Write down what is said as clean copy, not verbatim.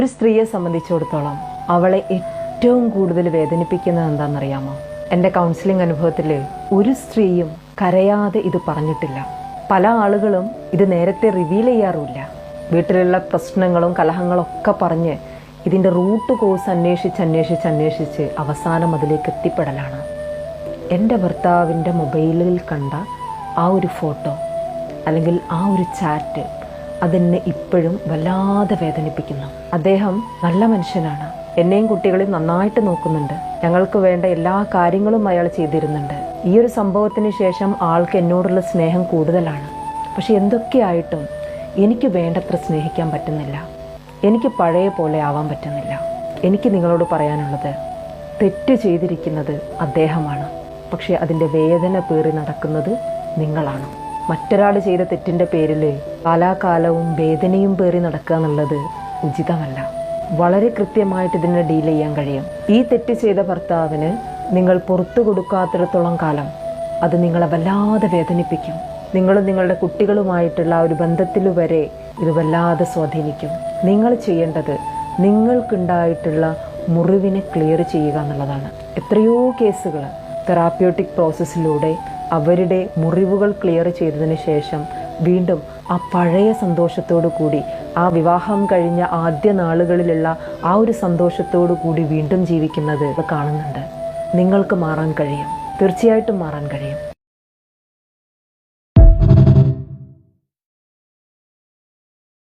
ഒരു സ്ത്രീയെ സംബന്ധിച്ചിടത്തോളം അവളെ ഏറ്റവും കൂടുതൽ വേദനിപ്പിക്കുന്നത് എന്താണെന്നറിയാമോ? എൻ്റെ കൗൺസിലിംഗ് അനുഭവത്തിൽ ഒരു സ്ത്രീയും കരയാതെ ഇത് പറഞ്ഞിട്ടില്ല. പല ആളുകളും ഇത് നേരത്തെ റിവീൽ ചെയ്യാറുമില്ല. വീട്ടിലുള്ള പ്രശ്നങ്ങളും കലഹങ്ങളൊക്കെ പറഞ്ഞ് ഇതിൻ്റെ റൂട്ട് കോഴ്സ് അന്വേഷിച്ച് അവസാനം അതിലേക്ക് എത്തിപ്പെടലാണ്. എൻ്റെ ഭർത്താവിൻ്റെ മൊബൈലിൽ കണ്ട ആ ഒരു ഫോട്ടോ അല്ലെങ്കിൽ ആ ഒരു ചാറ്റ് അതെന്നെ ഇപ്പോഴും വല്ലാതെ വേദനിപ്പിക്കുന്നു. അദ്ദേഹം നല്ല മനുഷ്യനാണ്, എന്നെയും കുട്ടികളെയും നന്നായിട്ട് നോക്കുന്നുണ്ട്, ഞങ്ങൾക്ക് വേണ്ട എല്ലാ കാര്യങ്ങളും അയാൾ ചെയ്തിരുന്നുണ്ട്. ഈ ഒരു സംഭവത്തിന് ശേഷം ആൾക്ക് എന്നോടുള്ള സ്നേഹം കൂടുതലാണ്. പക്ഷെ എന്തൊക്കെയായിട്ടും എനിക്ക് വേണ്ടത്ര സ്നേഹിക്കാൻ പറ്റുന്നില്ല, എനിക്ക് പഴയ പോലെ ആവാൻ പറ്റുന്നില്ല. എനിക്ക് നിങ്ങളോട് പറയാനുള്ളത്, തെറ്റ് ചെയ്തിരിക്കുന്നത് അദ്ദേഹമാണ്, പക്ഷെ അതിൻ്റെ വേദന പേറി നടക്കുന്നത് നിങ്ങളാണ്. മറ്റൊരാൾ ചെയ്ത തെറ്റിൻ്റെ പേരിൽ കാലാകാലവും വേദനയും പേറി നടക്കുക എന്നുള്ളത് ഉചിതമല്ല. വളരെ കൃത്യമായിട്ട് ഇതിനെ ഡീൽ ചെയ്യാൻ കഴിയും. ഈ തെറ്റ് ചെയ്ത ഭർത്താവിന് നിങ്ങൾ പുറത്തു കൊടുക്കാത്തിടത്തോളം കാലം അത് നിങ്ങളെ വല്ലാതെ വേദനിപ്പിക്കും. നിങ്ങളും നിങ്ങളുടെ കുട്ടികളുമായിട്ടുള്ള ഒരു ബന്ധത്തിൽ വരെ ഇത് വല്ലാതെ സ്വാധീനിക്കും. നിങ്ങൾ ചെയ്യേണ്ടത് നിങ്ങൾക്കുണ്ടായിട്ടുള്ള മുറിവിനെ ക്ലിയർ ചെയ്യുക എന്നുള്ളതാണ്. എത്രയോ കേസുകൾ തെറാപ്യൂട്ടിക് പ്രോസസ്സിലൂടെ അവരുടെ മുറിവുകൾ ക്ലിയർ ചെയ്തതിന് ശേഷം വീണ്ടും ആ പഴയ സന്തോഷത്തോടു കൂടി, ആ വിവാഹം കഴിഞ്ഞ ആദ്യ നാളുകളിലുള്ള ആ ഒരു സന്തോഷത്തോടു കൂടി വീണ്ടും ജീവിക്കുന്നത് കാണുന്നുണ്ട്. നിങ്ങൾക്ക് മാറാൻ കഴിയും, തീർച്ചയായിട്ടും മാറാൻ കഴിയും.